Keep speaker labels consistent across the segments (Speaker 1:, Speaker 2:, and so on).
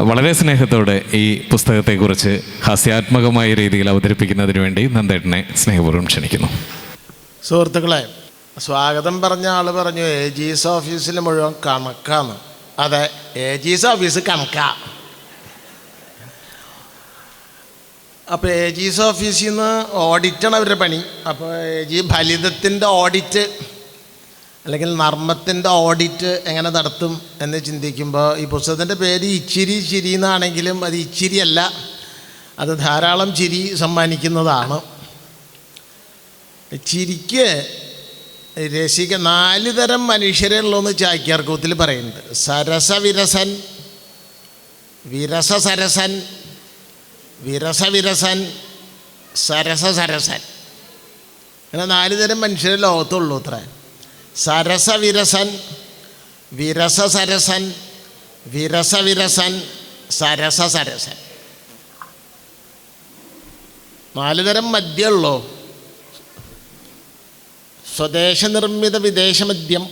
Speaker 1: വളരെ സ്നേഹത്തോടെ ഈ പുസ്തകത്തെക്കുറിച്ച് ഹാസ്യാത്മകമായ രീതിയിൽ അവതരിപ്പിക്കുന്നതിന് വേണ്ടി നന്ദേട്ടനെ സ്നേഹപൂർവ്വം ക്ഷണിക്കുന്നു.
Speaker 2: സുഹൃത്തുക്കളെ, സ്വാഗതം പറഞ്ഞ ആൾ പറഞ്ഞു AG's ഓഫീസിൽ മുഴുവൻ കണക്കാണ്. അതെ, AG's ഓഫീസ് കണക്കാ. അപ്പോൾ AG's ഓഫീസിൽ നിന്ന് ഓഡിറ്റാണ് അവരുടെ പണി. അപ്പോൾ AG ഫലിതത്തിൻ്റെ ഓഡിറ്റ് അല്ലെങ്കിൽ നർമ്മത്തിൻ്റെ ഓഡിറ്റ് എങ്ങനെ നടത്തും എന്ന് ചിന്തിക്കുമ്പോൾ ഈ പുസ്തകത്തിൻ്റെ പേര് ഇച്ചിരി ചിരി എന്നാണെങ്കിലും അത് ഇച്ചിരിയല്ല, അത് ധാരാളം ചിരി സമ്മാനിക്കുന്നതാണ്. ചിരിക്ക് രസിക 4 തരം മനുഷ്യരെ ഉള്ളൂന്ന് ചാക്യാർകൂത്തിൽ പറയുന്നുണ്ട്. സരസവിരസൻ, വിരസസരസൻ, വിരസവിരസൻ, സരസസരസൻ. അങ്ങനെ 4 തരം മനുഷ്യരെ ലോകത്തുള്ളൂ അത്ര. സരസവിരസൻ, വിരസസരസൻ, വിരസവിരസൻ, സരസസരസൻ. 4 തരം മദ്യമുള്ളൂ. സ്വദേശനിർമ്മിത വിദേശമദ്യം,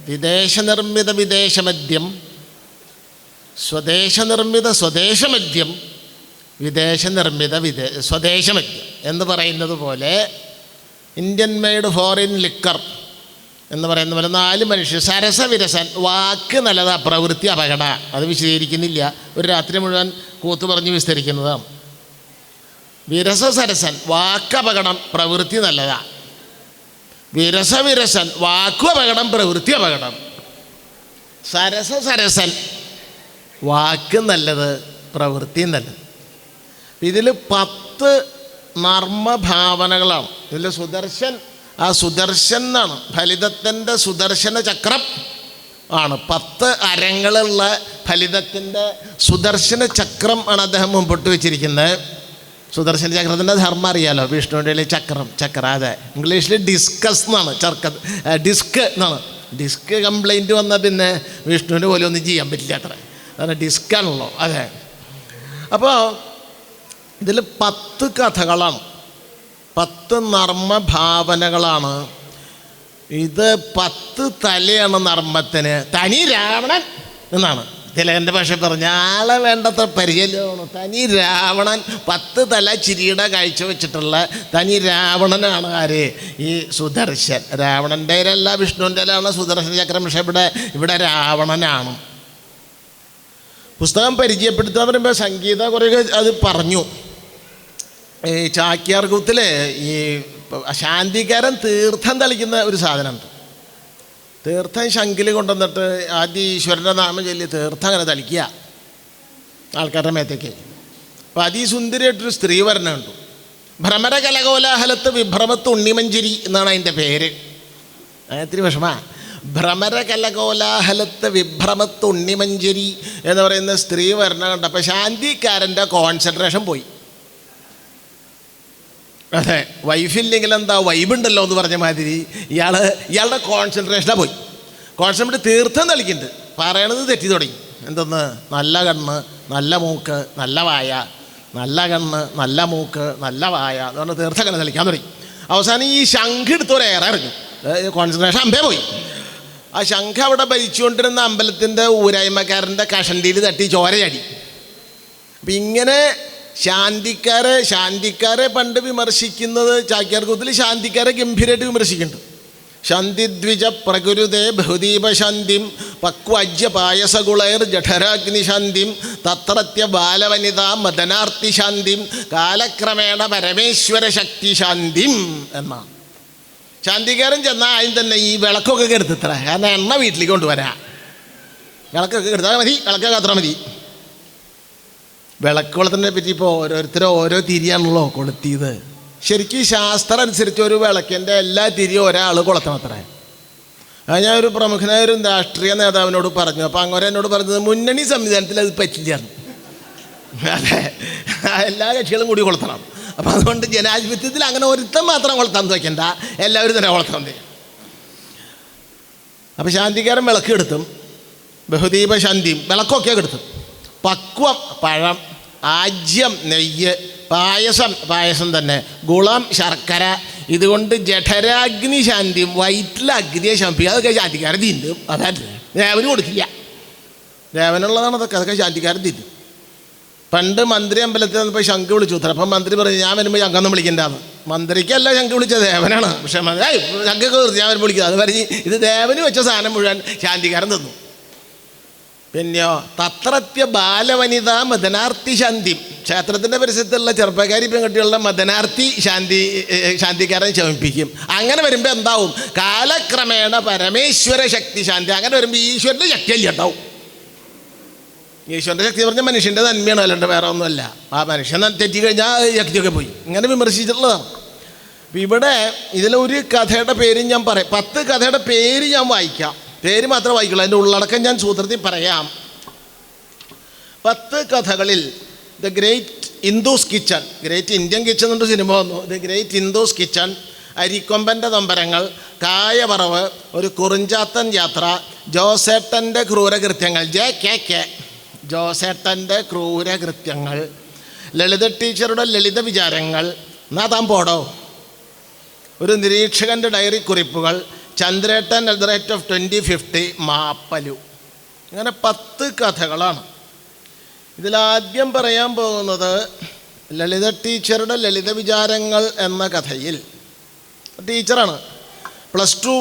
Speaker 2: വിദേശനിർമ്മിത വിദേശമദ്യം, സ്വദേശനിർമ്മിത സ്വദേശമദ്യം, വിദേശനിർമ്മിത സ്വദേശമദ്യം എന്ന് പറയുന്നത് പോലെ ഇന്ത്യൻ മെയ്ഡ് ഫോറിൻ ലിക്കർ എന്ന് പറയുന്ന പോലെ 4 മനുഷ്യർ. സരസവിരസൻ, വാക്ക് നല്ലതാ, പ്രവൃത്തി അപകട. അത് വിശദീകരിക്കുന്നില്ല, ഒരു രാത്രി മുഴുവൻ കൂത്തു പറഞ്ഞ് വിസ്തരിക്കുന്നതാണ്. വിരസസരസൻ, വാക്ക് അപകടം, പ്രവൃത്തി നല്ലതാ. വിരസവിരസൻ, വാക്കു അപകടം, പ്രവൃത്തി അപകടം. സരസസരസൻ, വാക്ക് നല്ലത്, പ്രവൃത്തി നല്ലത്. ഇതിൽ 10 നർമ്മഭാവനകളാണ്. ഇതിൽ സുദർശൻ, ആ സുദർശൻ എന്നാണ് ഫലിതത്തിൻ്റെ സുദർശന ചക്രം ആണ്. 10 അരങ്ങളുള്ള ഫലിതത്തിൻ്റെ സുദർശന ചക്രം ആണ് അദ്ദേഹം മുമ്പോട്ട് വെച്ചിരിക്കുന്നത്. സുദർശന ചക്രത്തിൻ്റെ ധർമ്മം അറിയാലോ, വിഷ്ണുവിൻ്റെ ചക്രം, അതെ. ഇംഗ്ലീഷിൽ ഡിസ്കസ് എന്നാണ്, ഡിസ്ക് എന്നാണ്. ഡിസ്ക് കംപ്ലൈൻറ്റ് വന്നാൽ പിന്നെ വിഷ്ണുവിൻ്റെ പോലെ ഒന്നും ചെയ്യാൻ പറ്റില്ല അത്ര, അതാണ് ഡിസ്കാണല്ലോ, അതെ. അപ്പോൾ ഇതിൽ 10 കഥകളാണ്, 10 നർമ്മഭാവനകളാണ്. ഇത് 10 തലയാണ് നർമ്മത്തിന്. തനി രാവണൻ എന്നാണ് തിലകൻ്റെ ഭാഷ പറഞ്ഞ ആളെ വേണ്ടത്ര പരിചയമാണ്. തനി രാവണൻ, 10 തല ചിരിയുടെ കാഴ്ച വെച്ചിട്ടുള്ള തനി രാവണനാണ് ആര്? ഈ സുദർശൻ. രാവണൻ്റെ അല്ല, വിഷ്ണുവിൻ്റെ ആണ് സുദർശന ചക്രം. പക്ഷേ ഇവിടെ രാവണനാണ്. പുസ്തകം പരിചയപ്പെടുത്താൻ പറയുമ്പോൾ സംഗീത കുറേ അത് പറഞ്ഞു. ഈ ചാക്യാർകൂത്തിൽ ഈ ശാന്തിക്കാരൻ തീർത്ഥം തളിക്കുന്ന ഒരു സാധനമുണ്ട്. തീർത്ഥം ശംഖിൽ കൊണ്ടുവന്നിട്ട് ആദ്യം ഈശ്വരൻ്റെ നാമം ചൊല്ലി തീർത്ഥം അങ്ങനെ തളിക്കുക ആൾക്കാരുടെ മേത്തേക്ക്. അപ്പോൾ അതിസുന്ദരിയായിട്ടൊരു സ്ത്രീ വരണുണ്ട്. ഭ്രമര കലകോലാഹലത്ത് വിഭ്രമത്ത് ഉണ്ണിമഞ്ചരി എന്നാണ് അതിൻ്റെ പേര്. ഇത്തിരി വിഷമാ. ഭ്രമര കലകോലാഹലത്ത് വിഭ്രമത്ത് ഉണ്ണിമഞ്ചരി എന്ന് പറയുന്ന സ്ത്രീ വരണ കണ്ടപ്പോൾ ശാന്തിക്കാരൻ്റെ കോൺസെൻട്രേഷൻ പോയി. അതെ, വൈഫില്ലെങ്കിൽ എന്താ വൈബുണ്ടല്ലോ എന്ന് പറഞ്ഞ മാതിരി ഇയാളുടെ കോൺസെൻട്രേഷനാണ് പോയി. കോൺസെൻട്രേറ്റ് തീർത്ഥം തളിക്കുന്നുണ്ട്, പറയണത് തെറ്റി തുടങ്ങി. എന്തെന്ന്? നല്ല കണ്ണ്, നല്ല മൂക്ക്, നല്ല വായ, നല്ല കണ്ണ്, നല്ല മൂക്ക്, നല്ല വായ എന്ന് പറഞ്ഞാൽ തീർത്ഥം അങ്ങനെ തളിക്കാൻ തുടങ്ങി. അവസാനം ഈ ശംഖ് എടുത്തൊരേറെ ഇറങ്ങി, കോൺസെൻട്രേഷൻ അമ്പേ പോയി. ആ ശംഖ് അവിടെ ഭരിച്ചുകൊണ്ടിരുന്ന അമ്പലത്തിൻ്റെ ഊരായ്മക്കാരൻ്റെ കഷണ്ടിയിൽ തട്ടി ചോര ചാടി. അപ്പം ഇങ്ങനെ ശാന്തിക്കാരെ പണ്ട് വിമർശിക്കുന്നത് ചാക്യാർകൂത്തിൽ ശാന്തിക്കാരെ ഗംഭീരമായിട്ട് വിമർശിക്കുന്നുണ്ട്. ശാന്തിദ്വിജ പ്രകുരുതേ ബഹുദീപ ശാന്തിം പക്വജ്യ പായസകുളൈർ ജഠരാഗ്നി ശാന്തിം തത്രത്യ ബാലവനിത മദനാർത്തി ശാന്തിം കാലക്രമേണ പരമേശ്വര ശക്തി ശാന്തിം എന്നാണ്. ശാന്തിക്കാരൻ ചെന്നാൽ ആദ്യം തന്നെ ഈ വിളക്കൊക്കെ കെടുത്തിത്ര, കാരണം എണ്ണ വീട്ടിലേക്ക് കൊണ്ടുവരാം. വിളക്കൊക്കെ കെടുത്താൽ മതി, വിളക്കൊക്കെ അത്ര മതി. വിളക്ക് കൊളുത്തിനെ പറ്റി ഇപ്പോൾ ഓരോരുത്തരും ഓരോ തിരിയാണല്ലോ കൊളുത്തിയത്. ശരിക്കും ശാസ്ത്രം അനുസരിച്ച് ഒരു വിളക്കിൻ്റെ എല്ലാ തിരിയും ഒരാൾ കൊളുത്തണത്രേ. അത് ഞാൻ ഒരു പ്രമുഖനായ ഒരു രാഷ്ട്രീയ നേതാവിനോട് പറഞ്ഞു. അപ്പോൾ അങ്ങനെ എന്നോട് പറഞ്ഞത് മുന്നണി സംവിധാനത്തിൽ അത് പറ്റില്ലായിരുന്നു. അതെ, എല്ലാ കക്ഷികളും കൂടി കൊളുത്തണം. അപ്പം അതുകൊണ്ട് ജനാധിപത്യത്തിൽ അങ്ങനെ ഒരുത്തം മാത്രം കൊളുത്താൻ വയ്ക്കണ്ട, എല്ലാവരും തന്നെ കൊളുത്താൻ തരും. അപ്പോൾ ശാന്തിക്കാരൻ വിളക്ക് എടുത്തും ബഹുദീപ ശാന്തിയും വിളക്കൊക്കെ എടുത്തും. പക്വം പഴം, ആജ്യം നെയ്യ്, പായസം തന്നെ, ഗുളം ശർക്കര, ഇതുകൊണ്ട് ജഠരാഗ്നി ശാന്തിയും വയറ്റിലെ അഗ്നിയെ ശമിപ്പിക്കുക. അതൊക്കെ ശാന്തിക്കാരെ തിന്നും. അതായത് അവന് കൊടുക്കില്ല. ദേവനുള്ളതാണ് അതൊക്കെ ശാന്തിക്കാരൻ തിരി. പണ്ട് മന്ത്രി അമ്പലത്തിൽ വന്നപ്പോൾ ശംഖ് വിളിച്ചു ഉത്തരം. അപ്പം മന്ത്രി പറഞ്ഞു ഞാൻ വരുമ്പോൾ ശംഖൊന്നും വിളിക്കണ്ടാന്ന്. മന്ത്രിക്കല്ല ശംഖ് വിളിച്ചത്, ദേവനാണ്. പക്ഷേ ശംഖൊക്കെ നിർത്തി ഞാൻ വരുമ്പോൾ വിളിക്കുക. അത് പറഞ്ഞ് ഇത് ദേവന് വെച്ച സാധനം മുഴുവൻ ശാന്തിക്കാരൻ തന്നു. പിന്നെയോ തത്രത്യ ബാലവനിത മദനാർത്തി ശാന്തി, ക്ഷേത്രത്തിൻ്റെ പരിസരത്തുള്ള ചെറുപ്പക്കാരി പെൺകുട്ടികളുടെ മദനാർത്തി ശാന്തിക്കാരൻ ശമിപ്പിക്കും. അങ്ങനെ വരുമ്പോൾ എന്താവും? കാലക്രമേണ പരമേശ്വര ശക്തി ശാന്തി. അങ്ങനെ വരുമ്പോൾ ഈശ്വരൻ്റെ ശക്തിയല്ല ഉണ്ടാവും. ഈശ്വരൻ്റെ ശക്തി പറഞ്ഞാൽ മനുഷ്യൻ്റെ നന്മയാണ്, അല്ലാണ്ട് വേറെ ഒന്നുമല്ല. ആ മനുഷ്യൻ തെറ്റിക്കഴിഞ്ഞാൽ ശക്തിയൊക്കെ പോയി. ഇങ്ങനെ വിമർശിച്ചിട്ടുള്ളതാണ്. അപ്പം ഇവിടെ ഇതിലൊരു കഥയുടെ പേര് ഞാൻ പറയാം. 10 കഥയുടെ പേര് ഞാൻ വായിക്കാം. പേര് മാത്രമേ വായിക്കുള്ളൂ, അതിൻ്റെ ഉള്ളടക്കം ഞാൻ സൂത്രത്തിൽ പറയാം. 10 കഥകളിൽ the great Hindus kitchen, great Indian kitchen എന്നൊരു സിനിമ വന്നു. ദ ഗ്രേറ്റ് ഹിന്ദുസ് കിച്ചൺ, അരിക്കൊമ്പൻ്റെ നൊമ്പരങ്ങൾ, കായവറവ്, ഒരു കുറിഞ്ചാത്തൻ യാത്ര, ജോസേട്ടൻ്റെ ക്രൂരകൃത്യങ്ങൾ, JKK, ജോസേട്ടൻ്റെ ക്രൂരകൃത്യങ്ങൾ, ലളിത ടീച്ചറുടെ ലളിത വിചാരങ്ങൾ, എന്നാ താൻ പോടോ, ഒരു നിരീക്ഷകൻ്റെ ഡയറി കുറിപ്പുകൾ, ചന്ദ്രേട്ടൻ അറ്റ് ദ റേറ്റ് ഓഫ് 2050, മാപ്പലു. ഇങ്ങനെ 10 കഥകളാണ്. ഇതിലാദ്യം പറയാൻ പോകുന്നത് ലളിത ടീച്ചറുടെ ലളിത വിചാരങ്ങൾ എന്ന കഥയിൽ ടീച്ചറാണ്. +2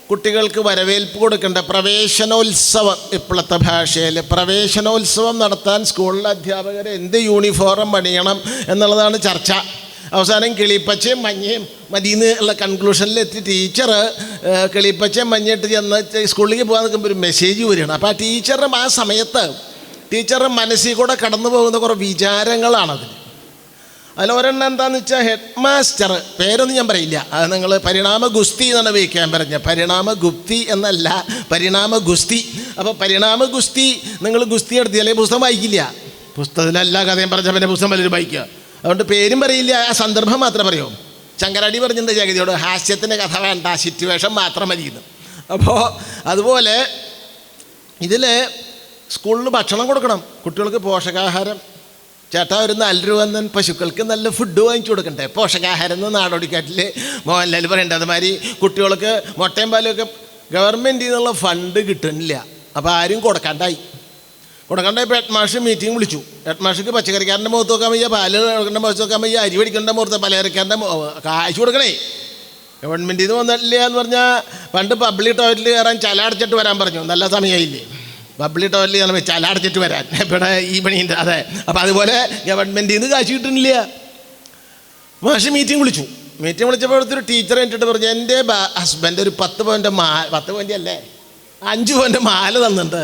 Speaker 2: കുട്ടികൾക്ക് വരവേൽപ്പ് കൊടുക്കേണ്ട പ്രവേശനോത്സവം, ഇപ്പോഴത്തെ ഭാഷയിൽ പ്രവേശനോത്സവം നടത്താൻ സ്കൂളിലെ അധ്യാപകർ എന്ത് യൂണിഫോം പണിയണം എന്നുള്ളതാണ് ചർച്ച. അവസാനം കിളിപ്പച്ചയും മഞ്ഞയും മതിയെന്ന് ഉള്ള കൺക്ലൂഷനിലെത്തി ടീച്ചർ കിളിപ്പച്ചയും മഞ്ഞയിട്ട് ചെന്ന് സ്കൂളിലേക്ക് പോകാൻ നിൽക്കുമ്പോൾ ഒരു മെസ്സേജ് വരികയാണ്. അപ്പോൾ ആ ടീച്ചറുടെ ആ സമയത്ത് ടീച്ചറുടെ മനസ്സിൽ കൂടെ കടന്നു പോകുന്ന കുറേ വിചാരങ്ങളാണതിൽ. അതിലൊരെണ്ണം എന്താണെന്ന് വെച്ചാൽ ഹെഡ് മാസ്റ്റർ, പേരൊന്നും ഞാൻ പറയില്ല, അത് നിങ്ങൾ പരിണാമ ഗുസ്തി എന്നാണ് വയ്ക്കാൻ പറഞ്ഞത്. പരിണാമ ഗുപ്തി എന്നല്ല, പരിണാമ ഗുസ്തി. അപ്പോൾ പരിണാമ ഗുസ്തി നിങ്ങൾ ഗുസ്തി എടുത്തില്ലേ പുസ്തകം വായിക്കില്ല. പുസ്തകത്തിൽ എല്ലാ കഥയും പറഞ്ഞ പിന്നെ പുസ്തകം പലരും വായിക്കുക. അതുകൊണ്ട് പേരും പറയില്ല, ആ സന്ദർഭം മാത്രം പറയും. ശങ്കരാടി പറഞ്ഞിട്ടുണ്ട് ജഗതിയോട്, ഹാസ്യത്തിൻ്റെ കഥ വേണ്ട, സിറ്റുവേഷൻ മാത്രം മതിയെന്ന്. അപ്പോൾ അതുപോലെ ഇതിൽ സ്കൂളിൽ ഭക്ഷണം കൊടുക്കണം, കുട്ടികൾക്ക് പോഷകാഹാരം. ചേട്ടാ ഒരു 4 രൂപ തന്നൻ പശുക്കൾക്ക് നല്ല ഫുഡ് വാങ്ങിച്ചു കൊടുക്കണ്ടേ, പോഷകാഹാരം എന്ന് നാടോടിക്കാറ്റിൽ മോഹൻലാൽ പറയേണ്ടത്. അതുമാതിരി കുട്ടികൾക്ക് മുട്ടയും പാലും ഒക്കെ ഗവൺമെൻറ്റിൽ നിന്നുള്ള ഫണ്ട് കിട്ടുന്നില്ല. അപ്പോൾ ആരും കൊടുക്കണ്ടായപ്പോൾ ഹെഡ് മാഷ് മീറ്റിംഗ് വിളിച്ചു. ഹെഡ് മാഷിക്ക് പച്ചക്കറിക്കാരൻ്റെ മുഖത്ത് നോക്കാൻ വയ്യ, പാല് കൊടുക്കേണ്ട മുഖത്ത് നോക്കാൻ വയ്യ, അരി മേടിക്കേണ്ട മുഖത്ത് പലചരക്കാരൻ്റെ കാശ് കൊടുക്കണേ. ഗവൺമെൻറ്റിൽ നിന്ന് വന്നിട്ടില്ല എന്ന് പറഞ്ഞാൽ പണ്ട് പബ്ലിക് ടോയ്ലറ്റിൽ കയറാൻ ചല അടച്ചിട്ട് വരാൻ പറഞ്ഞു. നല്ല സമയമായില്ലേ പബ്ലിക് ടോയ്ലറ്റിൽ കയറാൻ ചല അടച്ചിട്ട് വരാൻ, ഇവിടെ ഈ പണിയുണ്ട്. അതെ, അപ്പോൾ അതുപോലെ ഗവൺമെൻറ്റിൽ നിന്ന് കാശ് കിട്ടുന്നില്ല. മാഷ് മീറ്റിംഗ് വിളിച്ചു. മീറ്റിംഗ് വിളിച്ചപ്പോൾ ഒരു ടീച്ചർ എന്നിട്ട് പറഞ്ഞു, എൻ്റെ ഹസ്ബൻഡ് ഒരു 10 പവൻ്റെ 10 പവൻ്റെ അല്ലേ 5 പവൻ്റെ മാല തന്നിട്ടുണ്ട്,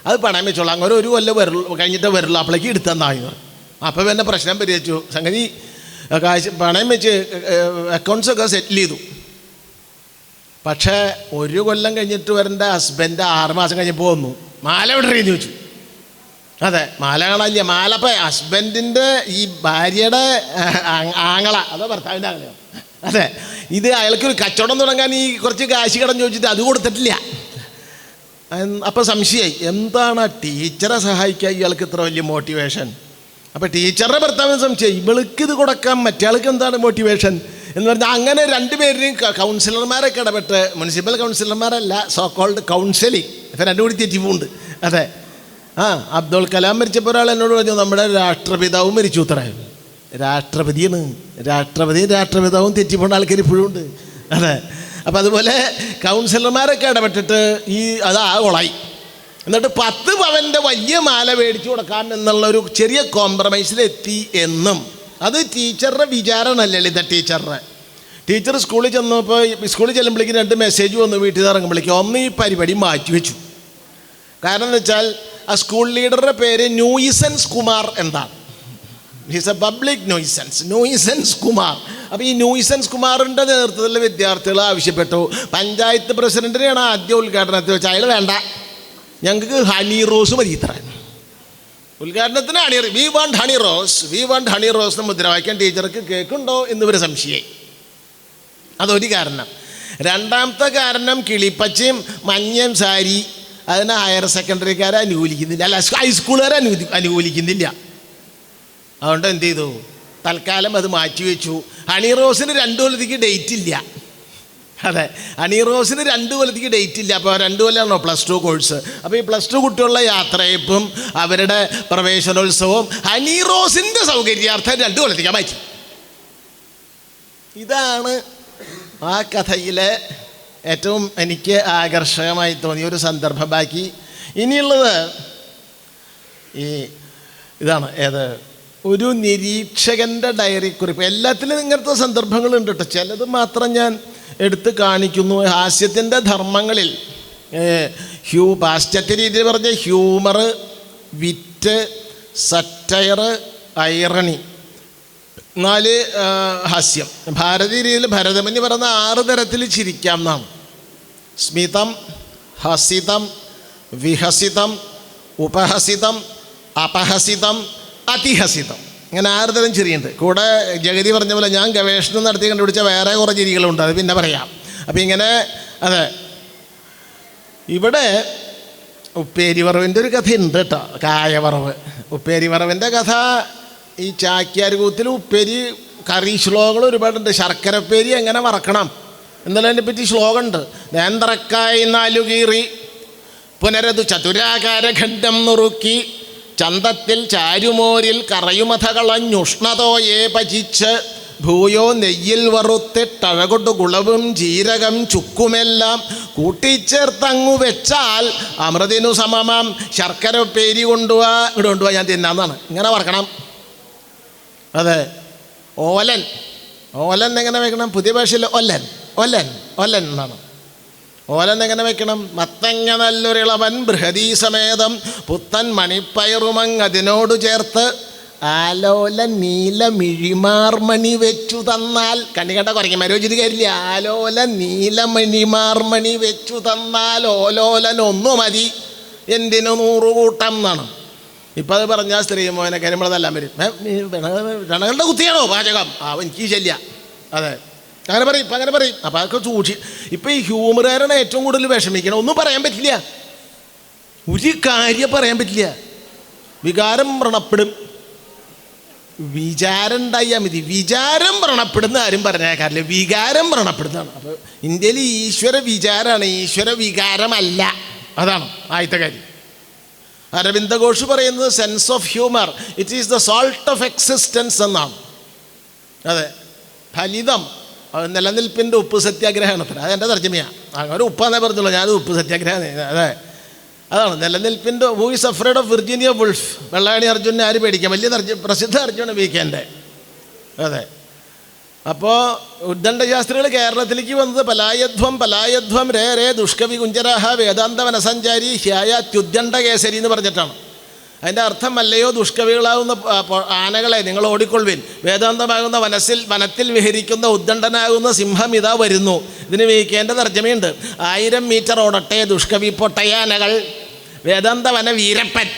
Speaker 2: അത് പണയം വെച്ചോളാം, അങ്ങനെ ഒരു കൊല്ലം കഴിഞ്ഞിട്ട് വരുള്ളൂ, അപ്പോഴേക്ക് എടുത്തെന്നായി. അപ്പോൾ പിന്നെ പ്രശ്നം പരിഹരിച്ചു. സംഗതി കാശ് പണയം വെച്ച് അക്കൗണ്ട്സൊക്കെ സെറ്റിൽ ചെയ്തു. പക്ഷേ 1 കൊല്ലം കഴിഞ്ഞിട്ട് വരേണ്ട ഹസ്ബൻഡ് 6 മാസം കഴിഞ്ഞപ്പോൾ വന്നു. മാല എവിടെ എഴുതി വെച്ചു. അതെ, മാല കാണാനില്ല. മാല ഇപ്പം ഹസ്ബൻഡിൻ്റെ ഈ ഭാര്യയുടെ ആങ്ങള, അതോ ഭർത്താവിൻ്റെ ആങ്ങളയോ? അതെ, ഇത് അയാൾക്കൊരു കച്ചവടം തുടങ്ങാൻ ഈ കുറച്ച് കാശ് കടം ചോദിച്ചിട്ട് അത് കൊടുത്തിട്ടില്ല. അപ്പോൾ സംശയമായി, എന്താണ് ടീച്ചറെ സഹായിക്കാൻ ഇയാൾക്ക് ഇത്ര വലിയ മോട്ടിവേഷൻ? അപ്പോൾ ടീച്ചറുടെ ഭർത്താവിന് സംശയം, ഇവൾക്ക് ഇത് കൊടുക്കാൻ മറ്റയാൾക്ക് എന്താണ് മോട്ടിവേഷൻ എന്ന് പറഞ്ഞാൽ അങ്ങനെ 2 പേരിനെയും കൗൺസിലർമാരൊക്കെ ഇടപെട്ട്, മുനിസിപ്പൽ കൗൺസിലർമാരല്ല, സോ കോൾഡ് കൗൺസിലിംഗ്, ഇപ്പം 2 കൂടി തെറ്റിപ്പോണ്ട്. അതെ, അബ്ദുൽ കലാം മരിച്ചപ്പോൾ ഒരാൾ എന്നോട് പറഞ്ഞു, നമ്മുടെ രാഷ്ട്രപിതാവും മരിച്ചു ഉത്തരേ. രാഷ്ട്രപതിയാണ്, രാഷ്ട്രപിതാവും തെറ്റിപ്പോണ്ട ആൾക്കാർ ഇപ്പോഴും ഉണ്ട്. അതെ, അപ്പോൾ അതുപോലെ കൗൺസിലർമാരൊക്കെ ഇടപെട്ടിട്ട് അത് കൊളായി. എന്നിട്ട് 10 പവൻ്റെ വലിയ മാല മേടിച്ചു കൊടുക്കാൻ എന്നുള്ളൊരു ചെറിയ കോംപ്രമൈസിലെത്തി എന്നും. അത് ടീച്ചറുടെ വിചാരമല്ല, ലളിത ടീച്ചർ സ്കൂളിൽ ചെന്നപ്പോൾ സ്കൂളിൽ ചെല്ലുമ്പോഴേക്കും 2 മെസ്സേജ് വന്നു വീട്ടിൽ നിന്ന് ഇറങ്ങുമ്പോഴേക്കും. ഒന്ന്, ഈ പരിപാടി മാറ്റിവെച്ചു. കാരണം എന്ന് വെച്ചാൽ ആ സ്കൂൾ ലീഡറുടെ പേര് ന്യൂയിസൻസ് കുമാർ എന്താണ്. He's A public nuisance Kumar. അപ്പോൾ ഈ ന്യൂയിസൻസ് കുമാറിൻ്റെ നേതൃത്വത്തിലുള്ള വിദ്യാർത്ഥികൾ ആവശ്യപ്പെട്ടു, പഞ്ചായത്ത് പ്രസിഡൻറ്റിനെയാണ് ആദ്യം ഉദ്ഘാടനത്തിൽ വെച്ചാൽ അയാൾ വേണ്ട, ഞങ്ങൾക്ക് ഹണി റോസ് മതി ഇത്ര ഉദ്ഘാടനത്തിന്. വി വാണ്ട് ഹണി റോസ് എന്ന് മുദ്രാവാക്യം ടീച്ചർക്ക് കേൾക്കുന്നുണ്ടോ എന്നിവർ സംശയം. അതൊരു കാരണം. 2ാമത്തെ കാരണം കിളിപ്പച്ചയും മഞ്ഞയും സാരി അതിനെ ഹയർ സെക്കൻഡറിക്കാരെ അനുകൂലിക്കുന്നില്ല, അല്ല ഹൈസ്കൂളുകാരെ അനുകൂലിക്കുന്നില്ല. അതുകൊണ്ട് എന്ത് ചെയ്തു, തൽക്കാലം അത് മാറ്റിവെച്ചു. ഹണി റോസിന് 2 കൊല്ലത്തേക്ക് ഡേറ്റ് ഇല്ല. അതെ, ഹണി റോസിന് 2 കൊല്ലത്തേക്ക് ഡേറ്റ് ഇല്ല. അപ്പോൾ 2 കൊല്ലമാണോ +2 കോഴ്സ്. അപ്പോൾ ഈ +2 കുട്ടികളുടെ യാത്രയപ്പും അവരുടെ പ്രവേശനോത്സവവും ഹണി റോസിൻ്റെ സൗകര്യാർത്ഥം 2 കൊല്ലത്തേക്ക് മാറ്റി. ഇതാണ് ആ കഥയിലെ ഏറ്റവും എനിക്ക് ആകർഷകമായി തോന്നിയ ഒരു സന്ദർഭം. ബാക്കി ഇനിയുള്ളത് ഇതാണ് ഒരു നിരീക്ഷകൻ്റെ ഡയറി കുറിപ്പ്. എല്ലാത്തിലും ഇങ്ങനത്തെ സന്ദർഭങ്ങളുണ്ട് കേട്ടോ. ചിലത് മാത്രം ഞാൻ എടുത്ത് കാണിക്കുന്നു. ഹാസ്യത്തിൻ്റെ ധർമ്മങ്ങളിൽ പാശ്ചാത്യ രീതിയിൽ പറഞ്ഞ ഹ്യൂമർ, വിറ്റ്, സറ്റയർ, ഐറണി, 4 ഹാസ്യം. ഭാരതീയ രീതിയിൽ ഭരതമുനി പറയുന്ന 6 തരത്തിൽ ചിരിക്കാം എന്നാണ്. സ്മിതം, ഹസിതം, വിഹസിതം, ഉപഹസിതം, അപഹസിതം, അതിഹസിതം. ഇങ്ങനെ 6 തരം ചിരിയുണ്ട്. കൂടെ ജഗതി പറഞ്ഞ പോലെ ഞാൻ ഗവേഷണം നടത്തി കണ്ടുപിടിച്ച വേറെ കുറേ ചിരികളുണ്ട്, അത് പിന്നെ പറയാം. അപ്പം ഇങ്ങനെ അതെ, ഇവിടെ ഉപ്പേരിവറവിൻ്റെ ഒരു കഥയുണ്ട് കേട്ടോ. കായവറവ്, ഉപ്പേരിവറവിൻ്റെ കഥ. ഈ ചാക്യാർകൂത്തിൽ ഉപ്പേരി കറി ശ്ലോകങ്ങൾ ഒരുപാടുണ്ട്. ശർക്കര ഉപ്പേരി എങ്ങനെ വറക്കണം എന്നുള്ളതിനെ പറ്റി ശ്ലോകമുണ്ട്. നേന്ത്രക്കായ് 4 കീറി പുനരതു ചതുരാകാരഖണ്ഡം നുറുക്കി ചന്തത്തിൽ ചാരുമോരിൽ കറയുമഥ കളഞ്ഞുഷ്ണതോയെ പചിച്ച് ഭൂയോ നെയ്യിൽ വറുത്തിട്ടഴകൊട്ടു കുളവും ജീരകം ചുക്കുമെല്ലാം കൂട്ടിച്ചേർത്തങ്ങു വെച്ചാൽ അമൃതിനു സമമാം ശർക്കര ഉപ്പേരി കൊണ്ടുപോവാ ഞാൻ തിന്നാന്നാണ്. ഇങ്ങനെ വറക്കണം. അതെ, ഓലൻ എങ്ങനെ വെക്കണം? പുതിയ ഭാഷയിൽ ഒല്ലൻ എന്നാണ്. ഓലൻ എങ്ങനെ വെക്കണം? മത്തങ്ങ നല്ലൊരിളവൻ ബൃഹദീ സമേതം പുത്തൻ മണിപ്പയറുമങ് അതിനോട് ചേർത്ത് ആലോല നീല മിഴിമാർമണി വെച്ചു തന്നാൽ, കണ്ണിക്കണ്ട കുറയ്ക്കും മരോചിത് കാര്യമില്ല. ആലോല നീല മിഴിമാർമണി വെച്ചു തന്നാൽ ഓലോലൻ 1 മതി എന്തിനു 100 കൂട്ടം എന്നാണ്. ഇപ്പം അത് പറഞ്ഞാൽ സ്ത്രീ മോനെ കരിമ്പളതെല്ലാം വരും. രണകളുടെ കുത്തിയാണോ പാചകം? എനിക്ക് ശല്യ. അതെ, അങ്ങനെ പറയും. ഇപ്പം അങ്ങനെ പറയും. അപ്പം അതൊക്കെ സൂക്ഷി. ഇപ്പം ഈ ഹ്യൂമറുകാരാണ് ഏറ്റവും കൂടുതൽ വിഷമിക്കണം. ഒന്നും പറയാൻ പറ്റില്ല, ഒരു കാര്യം പറയാൻ പറ്റില്ല. വികാരം വ്രണപ്പെടും. വിചാരം ഉണ്ടായാൽ മതി. വിചാരം വ്രണപ്പെടുന്ന ആരും പറഞ്ഞേക്കാറില്ല, വികാരം വ്രണപ്പെടുന്നതാണ്. അപ്പോൾ ഇന്ത്യയിൽ ഈശ്വര വിചാരമാണ്, ഈശ്വര വികാരമല്ല. അതാണ് ആദ്യത്തെ കാര്യം. അരവിന്ദ ഘോഷ് പറയുന്നത് sense of humour it is the salt of existence എന്നാണ്. അതെ, ഫലിതം നിലനിൽപ്പിൻ്റെ ഉപ്പ് സത്യാഗ്രഹമാണ്. അതെൻ്റെ തർജ്ജമയാണ്. അങ്ങനെ ഉപ്പാന്നേ പറഞ്ഞുള്ളൂ, ഞാനത് ഉപ്പ് സത്യാഗ്രഹം. അതെ, അതാണ് നിലനിൽപ്പിൻ്റെ. Who is afraid of Virginia Woolf? Vellayani അർജുനെ ആര് പേടിക്കാം? വലിയ പ്രസിദ്ധ അർജുന വീക്കെൻ്റെ. അതെ, അപ്പോൾ ഉദ്ദണ്ഡശാസ്ത്രികൾ കേരളത്തിലേക്ക് വന്നത് പലായധ്വം രേ ദുഷ്കവി കുഞ്ചരാഹ വേദാന്ത വനസഞ്ചാരി ഹ്യായാത്യുദ്ദണ്ഡ കേസരി എന്ന് പറഞ്ഞിട്ടാണ്. അതിൻ്റെ അർത്ഥം അല്ലയോ ദുഷ്കവികളാകുന്ന ആനകളെ നിങ്ങൾ ഓടിക്കൊള്ളുവിൻ, വേദാന്തമാകുന്ന വനത്തിൽ വിഹരിക്കുന്ന ഉദ്ദണ്ഡനാകുന്ന സിംഹം ഇതാ വരുന്നു. ഇതിന് വീക്കേണ്ട തർജ്ജമയുണ്ട്. 1000 മീറ്റർ ഓടട്ടെ ദുഷ്കവി പൊട്ടയാനകൾ, വേദാന്ത വന വീരപ്പൻ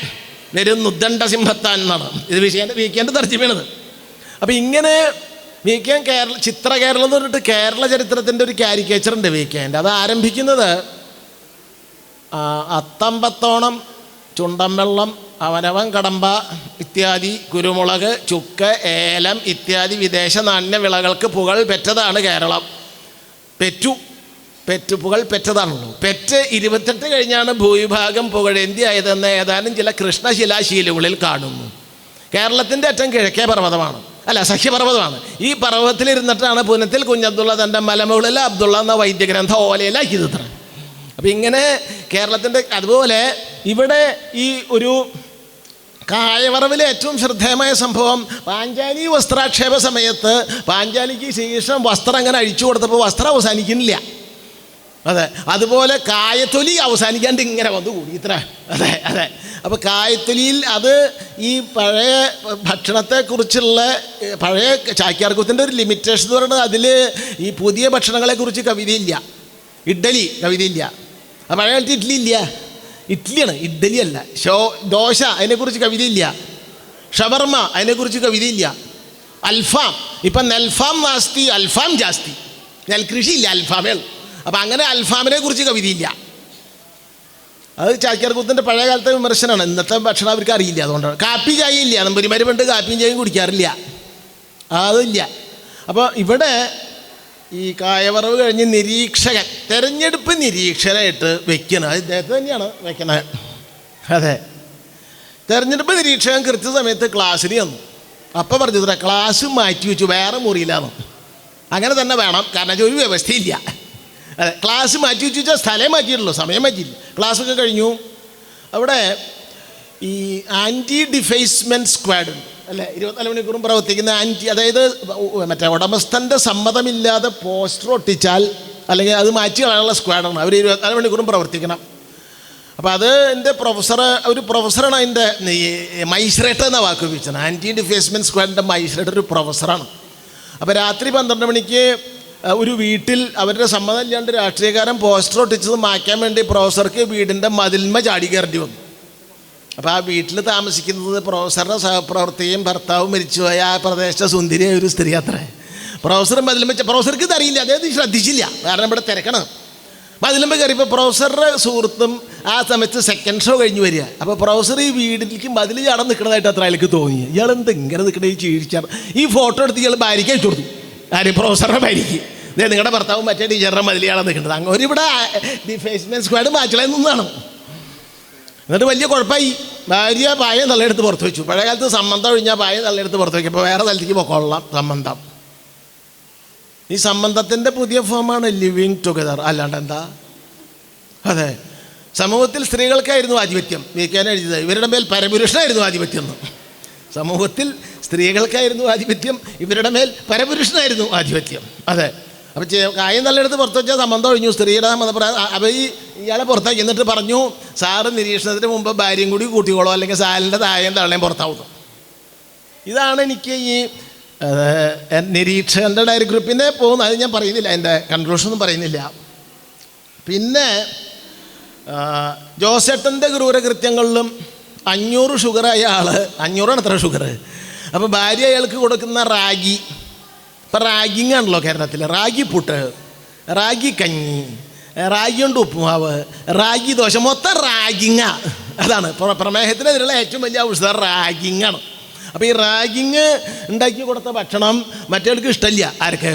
Speaker 2: വരുന്നു ഉദ്ദണ്ഡ സിംഹത്താൻ എന്നാണ് ഇത് വീക്കേണ്ട തർജ്ജമയാണത്. അപ്പം ഇങ്ങനെ വീക്കാൻ ചിത്ര കേരളം എന്ന് പറഞ്ഞിട്ട് കേരള ചരിത്രത്തിൻ്റെ ഒരു കാരിക്കേച്ചർ ഉണ്ട് വീക്കേൻ്റെ. അത് ആരംഭിക്കുന്നത് അത്തമ്പത്തോണം, ചുണ്ടൻ വെള്ളം, അവനവൻ കടമ്പ ഇത്യാദി കുരുമുളക്, ചുക്ക്, ഏലം ഇത്യാദി വിദേശ നാണ്യ വിളകൾക്ക് പുകൾ പെറ്റതാണ് കേരളം. പുകൾ പെറ്റതാണല്ലോ. പെറ്റ് 28 കഴിഞ്ഞാണ് ഭൂവിഭാഗം പുകഴേന്തിയായതെന്ന് ഏതാനും ചില കൃഷ്ണശിലാശീലുകളിൽ കാണുന്നു. കേരളത്തിൻ്റെ ഏറ്റവും കിഴക്കേ പർവ്വതമാണ്, സഹ്യപർവ്വതമാണ്. ഈ പർവ്വതത്തിലിരുന്നിട്ടാണ് പുനത്തിൽ കുഞ്ഞബ്ദുള്ള തൻ്റെ മലമുകളിൽ അബ്ദുള്ള എന്ന വൈദ്യഗ്രന്ഥ ഓലയിലാക്കി ഇത്ര. അപ്പം ഇങ്ങനെ കേരളത്തിൻ്റെ. അതുപോലെ ഇവിടെ ഈ ഒരു കായവറവിലെ ഏറ്റവും ശ്രദ്ധേയമായ സംഭവം പാഞ്ചാലി വസ്ത്രാക്ഷേപ സമയത്ത് പാഞ്ചാലിക്ക് ശ്രീകൃഷ്ണൻ വസ്ത്രം അങ്ങനെ അഴിച്ചു കൊടുത്തപ്പോൾ വസ്ത്രം അവസാനിക്കുന്നില്ല. അതെ, അതുപോലെ കായത്തൊലി അവസാനിക്കാണ്ട് ഇങ്ങനെ വന്നുകൂടി ഇത്ര. അതെ. അപ്പോൾ കായത്തൊലിയിൽ അത് ഈ പഴയ ഭക്ഷണത്തെക്കുറിച്ചുള്ള പഴയ ചാക്യാർകൂത്തിൻ്റെ ഒരു ലിമിറ്റേഷൻ എന്ന് പറയുന്നത് അതിൽ ഈ പുതിയ ഭക്ഷണങ്ങളെക്കുറിച്ച് കവിതയില്ല. ഇഡ്ഡലി കവിതയില്ല. പഴയ കാലത്ത് ഇഡ്ഡലി ഇല്ല, ഇഡ്ഡലിയാണ്, ഇഡ്ഡലി അല്ല. ദോശ അതിനെക്കുറിച്ച് കവിതയില്ല. ഷവർമ അതിനെക്കുറിച്ച് കവിതയില്ല. അൽഫാം, ഇപ്പം നെൽഫാം നാസ്തി അൽഫാം ജാസ്തി, നെൽകൃഷിയില്ല, അൽഫാമേ. അപ്പം അങ്ങനെ അൽഫാമിനെ കുറിച്ച് കവിതയില്ല. അത് ചാക്യാർകൂത്തിൻ്റെ പഴയ കാലത്തെ വിമർശനമാണ്. ഇന്നത്തെ ഭക്ഷണം അവർക്ക് അറിയില്ല, അതുകൊണ്ടാണ്. കാപ്പി ചായ ഇല്ല, നമ്പൂരിമാർ പണ്ട് കാപ്പിയും ചായയും കുടിക്കാറില്ല, അതില്ല. അപ്പോൾ ഇവിടെ ഈ കായവറവ് കഴിഞ്ഞ് നിരീക്ഷകൻ, തെരഞ്ഞെടുപ്പ് നിരീക്ഷകനായിട്ട് വെക്കണം. അത് ഇദ്ദേഹത്തെ തന്നെയാണ് വെക്കണത്. അതെ, തെരഞ്ഞെടുപ്പ് നിരീക്ഷകൻ കൃത്യസമയത്ത് ക്ലാസ്സിന് വന്നു. അപ്പം പറഞ്ഞു തരാം, ക്ലാസ് മാറ്റി വെച്ചു, വേറെ മുറിയിലാണ്. അങ്ങനെ തന്നെ വേണം, കാരണം ഒരു വ്യവസ്ഥയില്ല. അതെ, ക്ലാസ് മാറ്റി വെച്ചു വെച്ചാൽ സ്ഥലം മാറ്റിയിട്ടുള്ളൂ, സമയം മാറ്റിയില്ല. ക്ലാസ്സൊക്കെ കഴിഞ്ഞു. അവിടെ ഈ ആൻറ്റി ഡിഫേസ്മെൻറ്റ് സ്ക്വാഡ് ഉണ്ട് അല്ലേ, 24 മണിക്കൂറും പ്രവർത്തിക്കുന്ന അതായത് മറ്റേ ഉടമസ്ഥൻ്റെ സമ്മതമില്ലാതെ പോസ്റ്റർ ഒട്ടിച്ചാൽ അല്ലെങ്കിൽ അത് മാറ്റി കളയാനുള്ള സ്ക്വാഡാണ്. അവർ 24 മണിക്കൂറും പ്രവർത്തിക്കണം. അപ്പോൾ അത് എൻ്റെ ഒരു പ്രൊഫസറാണ് അതിൻ്റെ മജിസ്ട്രേറ്റ് എന്ന വാക്ക് ഉപയോഗിച്ചത്. ആൻറ്റി ഡിഫേസ്മെൻറ്റ് സ്ക്വാഡിൻ്റെ മജിസ്ട്രേറ്റ് ഒരു പ്രൊഫസറാണ്. അപ്പോൾ രാത്രി 12 മണിക്ക് ഒരു വീട്ടിൽ അവരുടെ സമ്മതം ഇല്ലാണ്ട് രാഷ്ട്രീയക്കാരൻ പോസ്റ്റർ ഒട്ടിച്ചത് മാറ്റാൻ വേണ്ടി പ്രൊഫസർക്ക് വീടിൻ്റെ മതിൽമ ചാടി കയറേണ്ടി വന്നു. അപ്പോൾ ആ വീട്ടിൽ താമസിക്കുന്നത് പ്രൊഫസറുടെ സഹപ്രവർത്തകയും ഭർത്താവും മരിച്ചുപോയ ആ പ്രദേശത്തെ സുന്ദരിയായ ഒരു സ്ത്രീ അത്രേ. പ്രൊഫസർക്ക് ഇതറിയില്ല, അദ്ദേഹം ശ്രദ്ധിച്ചില്ല, കാരണം ഇവിടെ തിരക്കണം. മതിലുമ്പ് കയറിയപ്പോൾ പ്രൊഫസറുടെ സുഹൃത്തും ആ സമയത്ത് സെക്കൻഡ് ഷോ കഴിഞ്ഞ് വരിക. അപ്പോൾ പ്രൊഫസർ ഈ വീട്ടിലേക്ക് മതിൽ ചാടം നിൽക്കുന്നതായിട്ട് അത്ര അയാൾക്ക് തോന്നി. ഇയാളെന്ത് ഇങ്ങനെ നിൽക്കണേ ചീഴിച്ചാൽ ഈ ഫോട്ടോ എടുത്ത് ഇയാൾ ഭാര്യയ്ക്ക് അയച്ചു കൊടുത്തു. ആര്? പ്രൊഫസറുടെ ഭാര്യയ്ക്ക്. ഇതേ നിങ്ങളുടെ ഭർത്താവും മറ്റേ ടീച്ചറുടെ മതിൽ ചാടാൻ നിൽക്കുന്നത്. അങ്ങനെ ഇവിടെ ഡിഫേസ്മെൻറ്റ് സ്ക്വാഡ് മാച്ചളയിൽ നിന്നാണ്. എന്നിട്ട് വലിയ കുഴപ്പമായി. ഭാര്യ പായം തള്ളയെടുത്ത് പുറത്ത് വെച്ചു. പഴയ കാലത്ത് സംബന്ധം ഒഴിഞ്ഞാൽ പായം തള്ളയെടുത്ത് പുറത്ത് വയ്ക്കും. അപ്പോൾ വേറെ സ്ഥലത്തേക്ക് പൊക്കോളാം സംബന്ധം. ഈ സംബന്ധത്തിൻ്റെ പുതിയ ഫോമാണ് ലിവിങ് ടുഗദർ. അല്ലാണ്ട് എന്താ? അതെ, സമൂഹത്തിൽ സ്ത്രീകൾക്കായിരുന്നു ആധിപത്യം. വിക്കാൻ എഴുതിയത് ഇവരുടെ മേൽ പരപുരുഷനായിരുന്നു ആധിപത്യം എന്ന്. സമൂഹത്തിൽ സ്ത്രീകൾക്കായിരുന്നു ആധിപത്യം, ഇവരുടെ മേൽ പരപുരുഷനായിരുന്നു ആധിപത്യം. അതെ, അപ്പോൾ കായം നല്ലെടുത്ത് പുറത്ത് വെച്ചാൽ സംബന്ധം ഒഴിഞ്ഞു. സ്ത്രീയുടെ സംബന്ധം അപ്പോൾ ഇയാളെ പുറത്താക്കി. എന്നിട്ട് പറഞ്ഞു, സാറ് നിരീക്ഷണത്തിന് മുമ്പ് ഭാര്യയും കൂടി കൂട്ടിക്കോളോ, അല്ലെങ്കിൽ സാലിൻ്റെ താഴെയും തള്ളയും പുറത്താവുന്നു. ഇതാണ് എനിക്ക് ഈ നിരീക്ഷകൻ്റെ ഡയറി ഗ്രൂപ്പിനെ പോകുന്നത്. അത് ഞാൻ പറയുന്നില്ല, എൻ്റെ കൺക്ലൂഷനൊന്നും പറയുന്നില്ല. പിന്നെ ജോസേട്ടൻ്റെ ക്രൂരകൃത്യങ്ങളിലും 500 ഷുഗറായ ആൾ, 500 അത്ര ഷുഗർ. അപ്പോൾ ഭാര്യ അയാൾക്ക് കൊടുക്കുന്ന റാഗി, ഇപ്പം റാഗിങ് ആണല്ലോ കേരളത്തിൽ. റാഗി പുട്ട്, റാഗി കഞ്ഞി, റാഗി കൊണ്ട് ഉപ്പുമാവ്, റാഗി ദോശ, മൊത്തം റാഗിങ്ങ. അതാണ് പ്രമേഹത്തിനെതിരെയുള്ള ഏറ്റവും വലിയ ഔഷധം റാഗിങ്ങാണ്. അപ്പോൾ ഈ റാഗിങ് ഉണ്ടാക്കി കൊടുത്ത ഭക്ഷണം മറ്റേൾക്ക് ഇഷ്ടമില്ല. ആർക്ക്?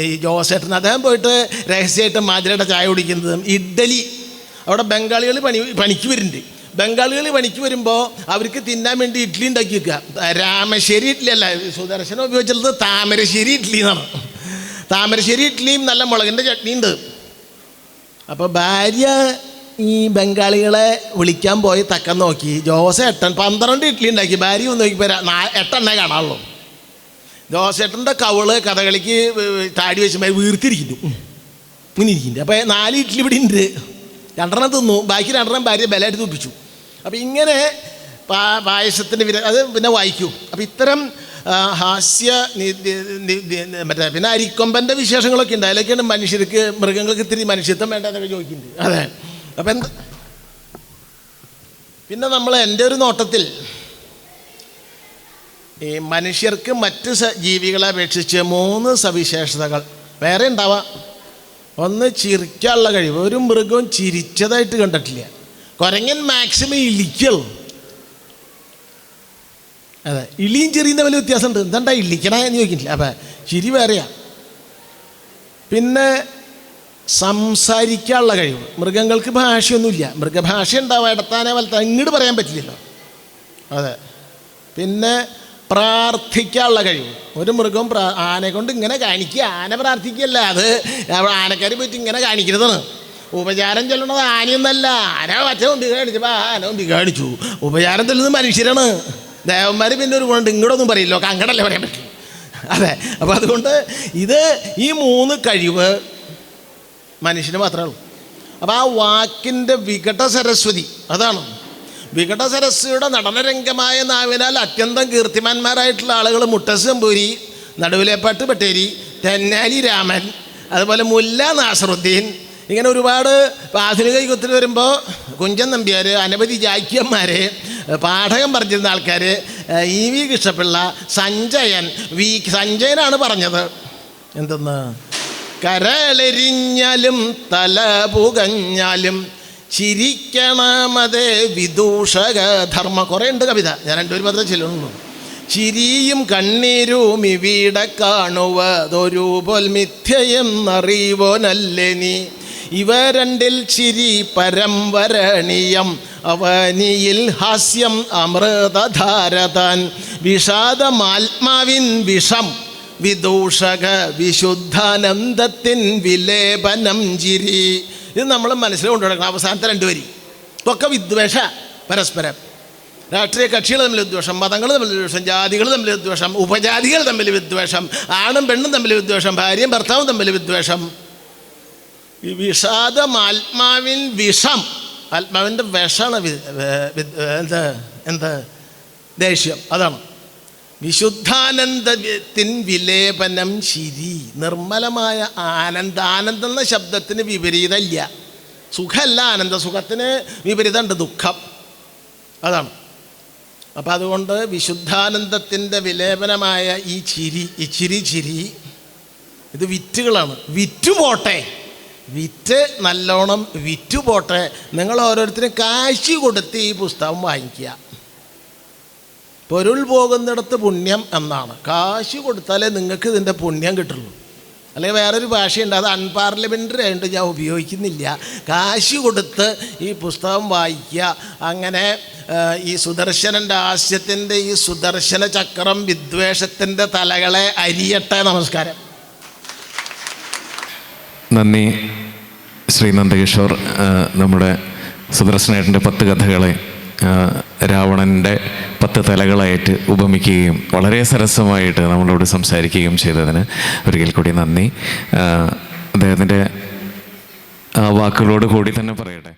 Speaker 2: ഈ ജോസേട്ടൻ. അദ്ദേഹം പോയിട്ട് രഹസ്യമായിട്ട് മാതിരയുടെ ചായ കുടിക്കുന്നതും ഇഡ്ഡലി. അവിടെ ബംഗാളികൾ പണിക്ക് വരുന്നുണ്ട്. ബംഗാളികൾ പണിക്ക് വരുമ്പോൾ അവർക്ക് തിന്നാൻ വേണ്ടി ഇഡ്ഡലി ഉണ്ടാക്കി വെക്കുക. രാമശ്ശേരി ഇഡ്ഡലി അല്ല, സുദർശനം ഉപയോഗിച്ചിട്ടുള്ളത് താമരശ്ശേരി ഇഡ്ഡലി എന്നാണ്. താമരശ്ശേരി ഇഡ്ഡലിയും നല്ല മുളകിൻ്റെ ചട്നി ഉണ്ട്. അപ്പോൾ ഭാര്യ ഈ ബംഗാളികളെ വിളിക്കാൻ പോയി തക്കം നോക്കി. ജോസേട്ടൻ 12 ഇഡ്ഡലി ഉണ്ടാക്കി. ഭാര്യ ഒന്ന് നോക്കിയപ്പോൾ 8 കാണാനുള്ളൂ. ജോസേട്ടൻ്റെ കവള് കഥകളിക്ക് താടി വെച്ച് വീർത്തിരിക്കുന്നു, ഇങ്ങനെ ഇരിക്കുന്നു. അപ്പോൾ 4 ഇഡ്ഡലി ഇവിടെ ഉണ്ട്. 2 തിന്നു, ബാക്കി 2 ഭാര്യ ബലമായിട്ട് തുപ്പിച്ചു. അപ്പോൾ ഇങ്ങനെ പായസത്തിൻ്റെ അത് പിന്നെ വായിക്കും. അപ്പോൾ ഇത്തരം ഹാസ്യ പിന്നെ അരിക്കൊമ്പൻ്റെ വിശേഷങ്ങളൊക്കെ ഉണ്ട്. അതിലൊക്കെയാണ് മനുഷ്യർക്ക്, മൃഗങ്ങൾക്ക് ഇത്തിരി മനുഷ്യത്വം വേണ്ടതെന്നൊക്കെ ചോദിക്കുന്നുണ്ട്. അതെ, അപ്പം പിന്നെ നമ്മൾ എൻ്റെ ഒരു നോട്ടത്തിൽ ഈ മനുഷ്യർക്ക് മറ്റ് ജീവികളെ അപേക്ഷിച്ച് 3 സവിശേഷതകൾ വേറെ ഉണ്ടാവാം. ഒന്ന്, ചിരിക്കാനുള്ള കഴിവ്. ഒരു മൃഗവും ചിരിച്ചതായിട്ട് കണ്ടിട്ടില്ല. കുരങ്ങൻ മാക്സിമം ഇളിക്കുള്ളൂ. അതെ, ഇളിയും ചെറിയും തമ്മിൽ വ്യത്യാസമുണ്ട്. എന്താ ഇളിക്കണേ എന്ന് ചോദിക്കുന്നില്ല. അപ്പം ചിരി വേറെയാണ്. പിന്നെ സംസാരിക്കാനുള്ള കഴിവ്. മൃഗങ്ങൾക്ക് ഭാഷയൊന്നുമില്ല. മൃഗഭാഷ ഉണ്ടാവുക ഇടത്താനെ വലത്താൻ ഇങ്ങോട്ട് പറയാൻ പറ്റില്ലല്ലോ. അതെ. പിന്നെ പ്രാർത്ഥിക്കാനുള്ള കഴിവ്. ഒരു മൃഗവും ആനയെ കൊണ്ട് ഇങ്ങനെ കാണിക്കുക. ആന പ്രാർത്ഥിക്കുകയല്ല, അത് ആനക്കാർ പോയിട്ട് ഇങ്ങനെ കാണിക്കുന്നതാണ്. ഉപചാരം ചൊല്ലണത് ആനയൊന്നല്ല. ആന മറ്റേ ഒമ്പി കാണിച്ചപ്പോൾ ആന ഒമ്പി കാണിച്ചു. ഉപചാരം ചൊല്ലുന്നത് മനുഷ്യരാണ്. ദേവന്മാർ പിന്നെ ഒരു ഗുണമുണ്ട്, ഇങ്ങോട്ടൊന്നും പറയില്ലോ, അങ്ങടല്ലേ പറയാൻ പറ്റും. അതെ, അപ്പോൾ അതുകൊണ്ട് ഈ 3 കഴിവ് മനുഷ്യന് മാത്രമേ ഉള്ളൂ. അപ്പോൾ ആ വാക്കിൻ്റെ വികട സരസ്വതി അതാണ്. വികട സരസ്വതിയുടെ നടനരംഗമായ നാവിനാൽ അത്യന്തം കീർത്തിമാന്മാരായിട്ടുള്ള ആളുകൾ മുട്ടസ് തമ്പൂരി, നടുവിലേപ്പാട്ട് പട്ടേരി, തെന്നാലി രാമൻ, അതുപോലെ മുല്ല നാസറുദ്ദീൻ, ഇങ്ങനെ ഒരുപാട് ആധുനിക യുഗത്തിൽ വരുമ്പോൾ കുഞ്ചൻ നമ്പ്യാർ, അനവധി ജാക്യന്മാർ, പാഠകം പറഞ്ഞിരുന്ന ആൾക്കാർ, EV കൃഷ്ണപിള്ള, സഞ്ജയനാണ് പറഞ്ഞത് എന്തെന്ന്, കരളെരിഞ്ഞാലും തല പുകഞ്ഞാലും ചിരിക്കണമതേ വിദൂഷക ധർമ്മ. കുറേ ഉണ്ട് കവിത, ഞാൻ 2 മാത്രമേ ചെല്ലുള്ളൂ. ചിരിയും കണ്ണീരും ഇവിടെ കാണുവതൊരു പോൽ മിഥ്യയെന്നറിവോനല്ലേ നീ. ഇവ രണ്ടിൽ ചിരി പരം വരണീയം, അവനിയിൽ ഹാസ്യം അമൃതധാരതാൻ. വിഷാദമാത്മാവിൻ വിഷം വിദൂഷക വിശുദ്ധാനന്ദത്തിൻ വിലേപനം ചിരി. ഇത് നമ്മൾ മനസ്സിൽ കൊണ്ടുനടക്കണം. അവസാനത്തെ 2 വരി ഒക്കെ വിദ്വേഷ പരസ്പരം. രാഷ്ട്രീയ കക്ഷികൾ തമ്മിൽ വിദ്വേഷം, മതങ്ങൾ തമ്മിൽ വിദ്വേഷം, ജാതികൾ തമ്മിൽ വിദ്വേഷം, ഉപജാതികൾ തമ്മിൽ വിദ്വേഷം, ആണും പെണ്ണും തമ്മിൽ വിദ്വേഷം, ഭാര്യയും ഭർത്താവും തമ്മിൽ വിദ്വേഷം. ഈ വിഷാദമാത്മാവിൻ വിഷം, ആത്മാവിൻ്റെ വിഷമാണ് എന്ത് ദേഷ്യം. അതാണ് വിശുദ്ധാനന്ദത്തിൻ വിലേപനം ചിരി. നിർമ്മലമായ ആനന്ദം. ആനന്ദം എന്ന ശബ്ദത്തിന് വിപരീതമില്ല. സുഖമല്ല ആനന്ദ, സുഖത്തിന് വിപരീതമുണ്ട് ദുഃഖം. അതാണ്. അപ്പം അതുകൊണ്ട് വിശുദ്ധാനന്ദത്തിൻ്റെ വിലേപനമായ ഈ ചിരി, ഈ ചിരി ഇത് വിറ്റുകളാണ്. വിറ്റുപോട്ടെ, വിറ്റ് നല്ലോണം വിറ്റുപോട്ടെ. നിങ്ങൾ ഓരോരുത്തരും കാശ് കൊടുത്ത് ഈ പുസ്തകം വാങ്ങിക്കുക. പൊരുൾ പോകുന്നിടത്ത് പുണ്യം എന്നാണ്. കാശ് കൊടുത്താലേ നിങ്ങൾക്ക് ഇതിൻ്റെ പുണ്യം കിട്ടുള്ളൂ. അല്ലെങ്കിൽ വേറൊരു ഭാഷയുണ്ട്, അത് അൺപാർലമെൻ്ററി ആയതുകൊണ്ട് ഞാൻ ഉപയോഗിക്കുന്നില്ല. കാശ് കൊടുത്ത് ഈ പുസ്തകം വായിക്കുക. അങ്ങനെ ഈ സുദർശനൻ്റെ ഹാസ്യത്തിൻ്റെ ഈ സുദർശന ചക്രം വിദ്വേഷത്തിൻ്റെ തലകളെ അരിയട്ടെ. നമസ്കാരം.
Speaker 1: നന്ദി ശ്രീ നന്ദകിഷോർ. നമ്മുടെ സുദർശനേട്ടൻ്റെ 10 കഥകളെ രാവണൻ്റെ 10 തലകളായിട്ട് ഉപമിക്കുകയും വളരെ സരസമായിട്ട് നമ്മളോട് സംസാരിക്കുകയും ചെയ്തതിന് ഒരിക്കൽ കൂടി നന്ദി. അദ്ദേഹത്തിൻ്റെ വാക്കുകളോട് കൂടി തന്നെ പറയട്ടെ.